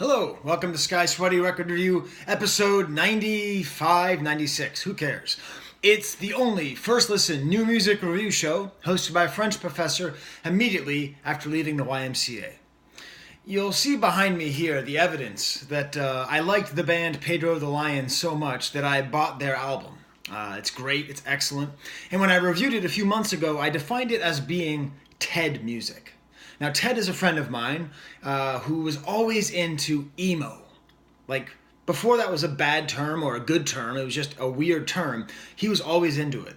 Hello, welcome to Skye Sweaty Record Review, episode 95, 96. Who cares? It's the only first listen new music review show hosted by a French professor immediately after leaving the YMCA. You'll see behind me here the evidence that I liked the band Pedro the Lion so much that I bought their album. It's great, it's excellent, and when I reviewed it a few months ago, I defined it as being TED music. Now, Ted is a friend of mine who was always into emo. Like, before that was a bad term or a good term, it was just a weird term, he was always into it.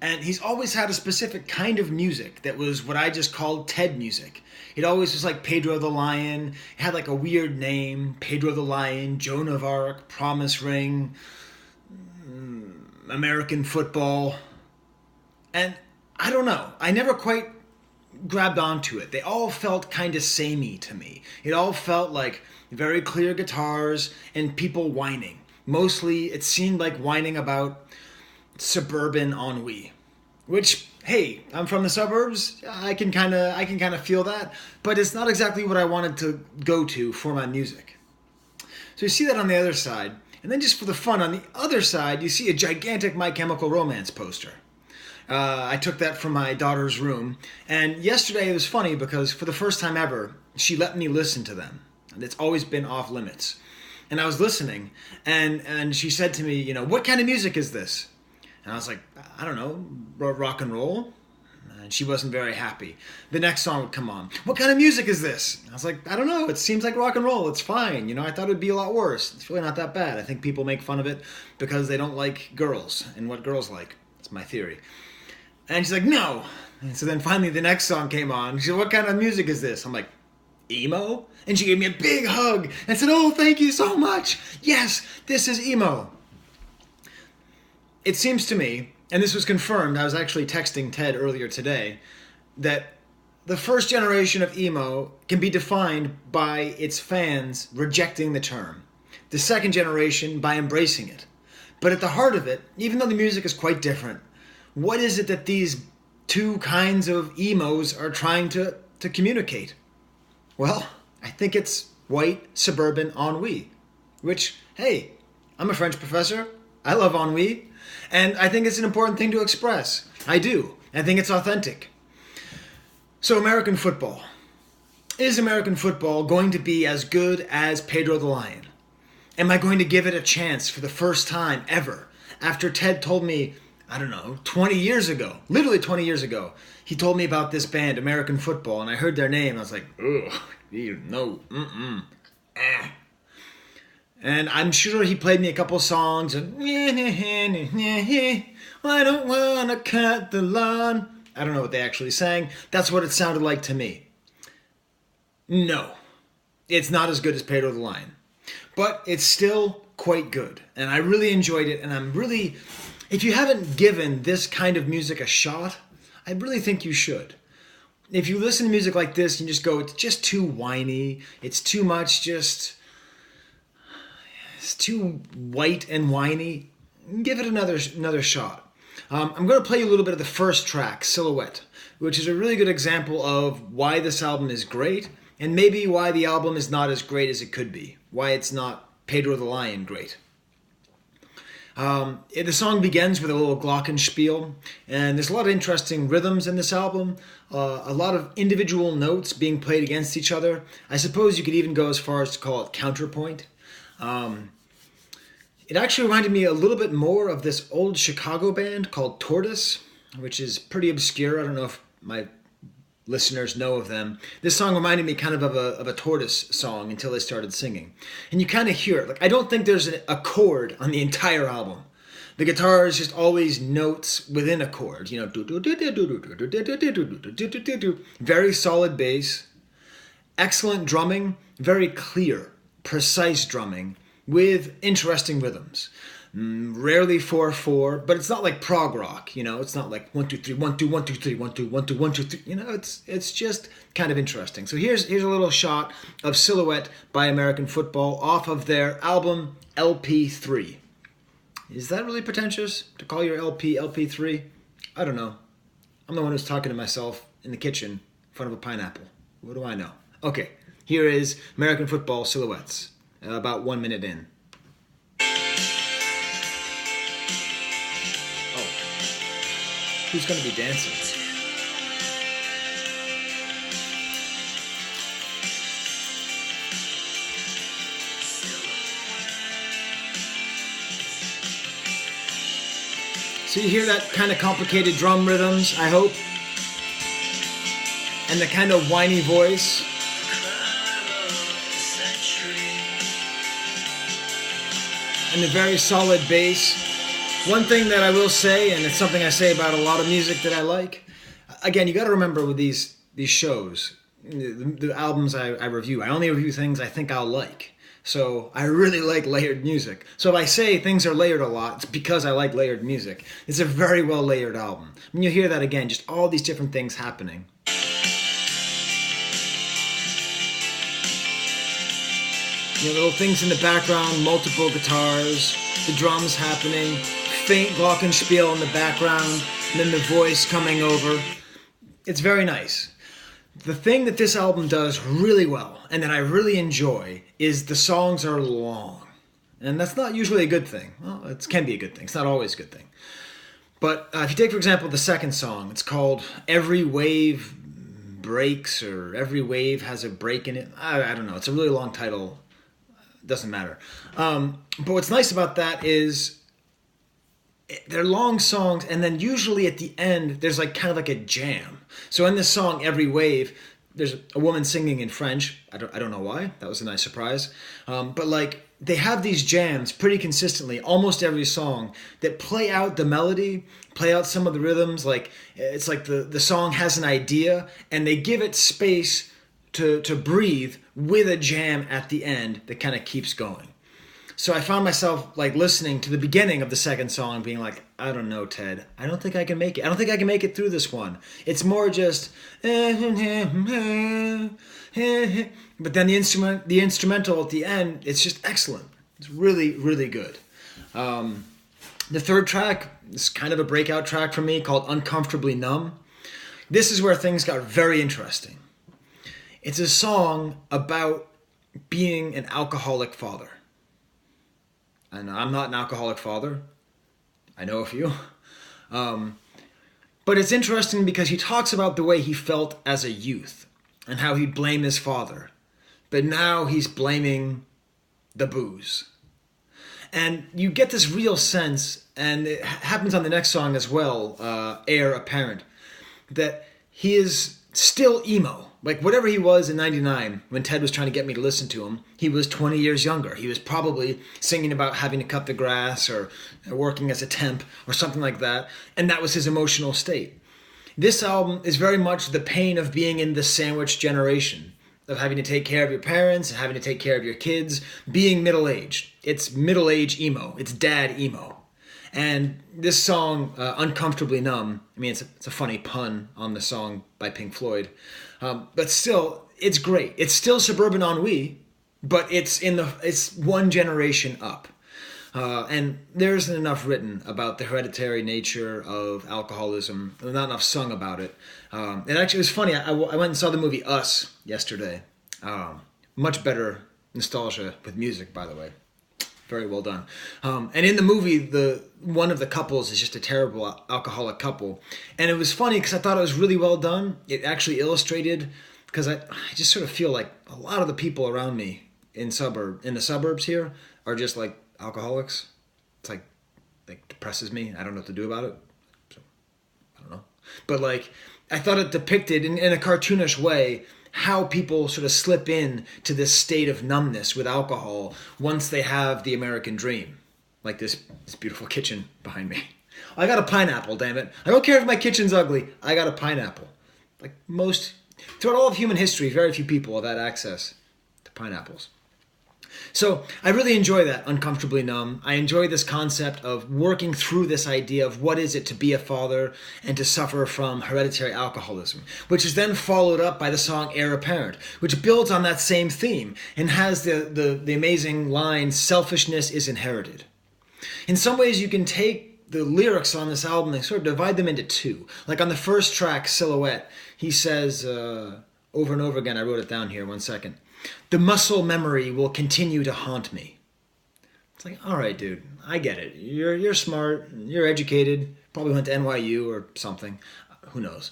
And he's always had a specific kind of music that was what I just called TED music. It always was like Pedro the Lion, it had like a weird name, Pedro the Lion, Joan of Arc, Promise Ring, American football. And I don't know, I never quite grabbed onto it. They all felt kind of samey to me. It all felt like very clear guitars and people whining. Mostly it seemed like whining about suburban ennui. Which, hey, I'm from the suburbs. I can kind of feel that, but it's not exactly what I wanted to go to for my music. So you see that on the other side, and then just for the fun, on the other side, you see a gigantic My Chemical Romance poster. I took that from my daughter's room, and yesterday it was funny because for the first time ever, she let me listen to them. It's always been off limits. And I was listening, and she said to me, what kind of music is this? And I was like, I don't know, rock and roll? And she wasn't very happy. The next song would come on. What kind of music is this? I was like, I don't know, it seems like rock and roll, it's fine. I thought it would be a lot worse. It's really not that bad. I think people make fun of it because they don't like girls and what girls like. That's my theory. And she's like, no. And so then finally the next song came on. She said, what kind of music is this? I'm like, emo? And she gave me a big hug and said, oh, thank you so much. Yes, this is emo. It seems to me, and this was confirmed, I was actually texting Ted earlier today, that the first generation of emo can be defined by its fans rejecting the term. The second generation by embracing it. But at the heart of it, even though the music is quite different, what is it that these two kinds of emos are trying to communicate? Well, I think it's white suburban ennui. Which, hey, I'm a French professor. I love ennui. And I think it's an important thing to express. I do. I think it's authentic. So American football. Is American football going to be as good as Pedro the Lion? Am I going to give it a chance for the first time ever? After Ted told me, I don't know, 20 years ago, literally 20 years ago, he told me about this band, American Football, and I heard their name, and I was like, ugh, no, And I'm sure he played me a couple songs, and I don't want to cut the lawn. I don't know what they actually sang. That's what it sounded like to me. No, it's not as good as Pedro the Lion, but it's still quite good, and I really enjoyed it, and if you haven't given this kind of music a shot, I really think you should. If you listen to music like this and just go, it's just too whiny, it's too much it's too white and whiny, give it another shot. I'm going to play you a little bit of the first track, Silhouette, which is a really good example of why this album is great, and maybe why the album is not as great as it could be, why it's not Pedro the Lion great. The song begins with a little glockenspiel, and there's a lot of interesting rhythms in this album, a lot of individual notes being played against each other. I suppose you could even go as far as to call it counterpoint. It actually reminded me a little bit more of this old Chicago band called Tortoise, which is pretty obscure. I don't know if my listeners know of them. This song reminded me kind of a Tortoise song until they started singing. And you kind of hear it. Like, I don't think there's a chord on the entire album. The guitar is just always notes within a chord. Very solid bass. Excellent drumming. Very clear, precise drumming with interesting rhythms. Rarely 4/4, but it's not like prog rock, it's not like 1 2 3 1 2 1 2 3 1 2 1 2 1 2 3, it's just kind of interesting. So here's a little shot of Silhouette by American Football off of their album LP3. Is that really pretentious to call your LP LP3? I don't know. I'm the one who's talking to myself in the kitchen in front of a pineapple. What do I know? Okay, Here is American Football Silhouettes, about 1 minute in. Oh, who's going to be dancing? So you hear that kind of complicated drum rhythms, I hope? And the kind of whiny voice. And the very solid bass. One thing that I will say, and it's something I say about a lot of music that I like, again, you got to remember with these shows, the albums I review, I only review things I think I'll like. So I really like layered music. So if I say things are layered a lot, it's because I like layered music. It's a very well layered album. When you hear that again, just all these different things happening. You know, little things in the background, multiple guitars, the drums happening, faint glockenspiel in the background, and then the voice coming over. It's very nice. The thing that this album does really well, and that I really enjoy, is the songs are long. And that's not usually a good thing. Well, it can be a good thing. It's not always a good thing. But if you take, for example, the second song, it's called Every Wave Breaks, or Every Wave Has a Break in It. I don't know. It's a really long title. It doesn't matter. But what's nice about that is they're long songs, and then usually at the end, there's like kind of like a jam. So in this song, Every Wave, there's a woman singing in French. I don't know why. That was a nice surprise. But like they have these jams pretty consistently, almost every song, that play out the melody, play out some of the rhythms. Like it's like the song has an idea, and they give it space to breathe with a jam at the end that kind of keeps going. So I found myself like listening to the beginning of the second song being like, I don't know, Ted. I don't think I can make it. I don't think I can make it through this one. It's more just but then the instrumental at the end, it's just excellent. It's really, really good. The third track is kind of a breakout track for me called Uncomfortably Numb. This is where things got very interesting. It's a song about being an alcoholic father. And I'm not an alcoholic father. I know a few. But it's interesting because he talks about the way he felt as a youth and how he'd blame his father. But now he's blaming the booze. And you get this real sense, and it happens on the next song as well, Heir Apparent, that he is still emo. Like whatever he was in 99 when Ted was trying to get me to listen to him, he was 20 years younger. He was probably singing about having to cut the grass or working as a temp or something like that. And that was his emotional state. This album is very much the pain of being in the sandwich generation, of having to take care of your parents and having to take care of your kids, being middle-aged. It's middle-age emo. It's dad emo. And this song, Uncomfortably Numb, I mean, it's a funny pun on the song by Pink Floyd. But still, it's great. It's still suburban ennui, but it's one generation up. And there isn't enough written about the hereditary nature of alcoholism. Not enough sung about it. It actually was funny. I went and saw the movie Us yesterday. Much better nostalgia with music, by the way. Very well done. And in the movie, one of the couples is just a terrible alcoholic couple. And it was funny because I thought it was really well done. It actually illustrated, because I just sort of feel like a lot of the people around me in the suburbs here are just like alcoholics. It's like depresses me. I don't know what to do about it. So I don't know. But like I thought it depicted in a cartoonish way how people sort of slip in to this state of numbness with alcohol once they have the American dream. Like this beautiful kitchen behind me. I got a pineapple, damn it. I don't care if my kitchen's ugly. I got a pineapple. Like throughout all of human history, very few people have had access to pineapples. So I really enjoy that, Uncomfortably Numb. I enjoy this concept of working through this idea of what is it to be a father and to suffer from hereditary alcoholism, which is then followed up by the song Heir Apparent, which builds on that same theme and has the amazing line, selfishness is inherited. In some ways, you can take the lyrics on this album and sort of divide them into two. Like on the first track, Silhouette, he says over and over again, I wrote it down here, 1 second. The muscle memory will continue to haunt me. It's like, all right, dude, I get it. You're smart, you're educated, probably went to NYU or something. Who knows?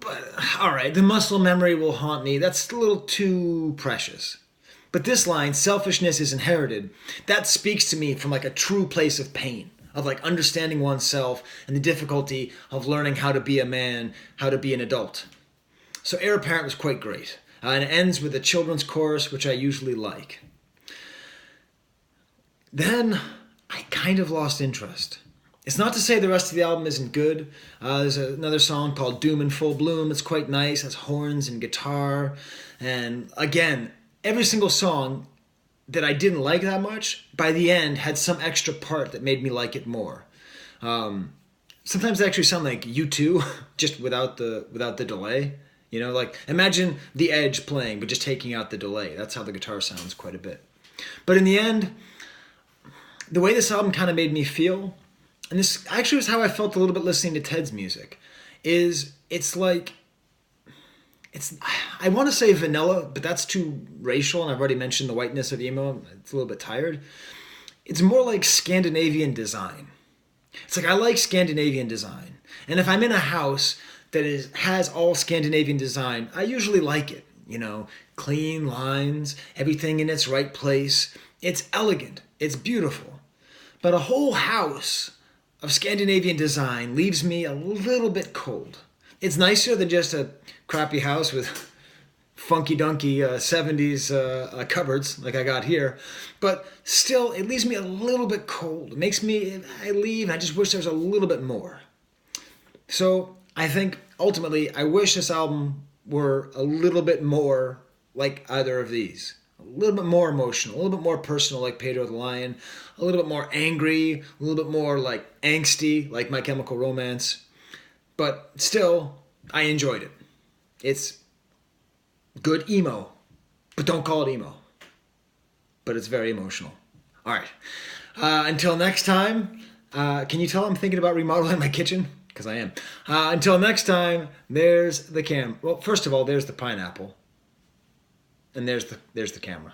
But all right, the muscle memory will haunt me. That's a little too precious. But this line, selfishness is inherited, that speaks to me from like a true place of pain, of like understanding oneself and the difficulty of learning how to be a man, how to be an adult. So Heir Apparent was quite great. And it ends with a children's chorus, which I usually like. Then I kind of lost interest. It's not to say the rest of the album isn't good. There's another song called Doom in Full Bloom. It's quite nice. It has horns and guitar. And again, every single song that I didn't like that much, by the end, had some extra part that made me like it more. Sometimes they actually sound like U2, just without the delay. You know, like imagine The Edge playing, but just taking out the delay. That's how the guitar sounds quite a bit. But in the end, the way this album kind of made me feel, and this actually was how I felt a little bit listening to Ted's music, is I want to say vanilla, but that's too racial, and I've already mentioned the whiteness of emo. It's a little bit tired. It's more like Scandinavian design. It's like I like Scandinavian design. And if I'm in a house that has all Scandinavian design, I usually like it. You know, clean lines, everything in its right place. It's elegant. It's beautiful. But a whole house of Scandinavian design leaves me a little bit cold. It's nicer than just a crappy house with funky-dunky 70s cupboards like I got here. But still, it leaves me a little bit cold. It makes me, I leave, and I just wish there was a little bit more. So I think, ultimately, I wish this album were a little bit more like either of these. A little bit more emotional, a little bit more personal like Pedro the Lion, a little bit more angry, a little bit more like angsty like My Chemical Romance. But still, I enjoyed it. It's good emo, but don't call it emo. But it's very emotional. All right. Until next time, can you tell I'm thinking about remodeling my kitchen? Because I am. Until next time, there's the Well, first of all, there's the pineapple. And there's the camera.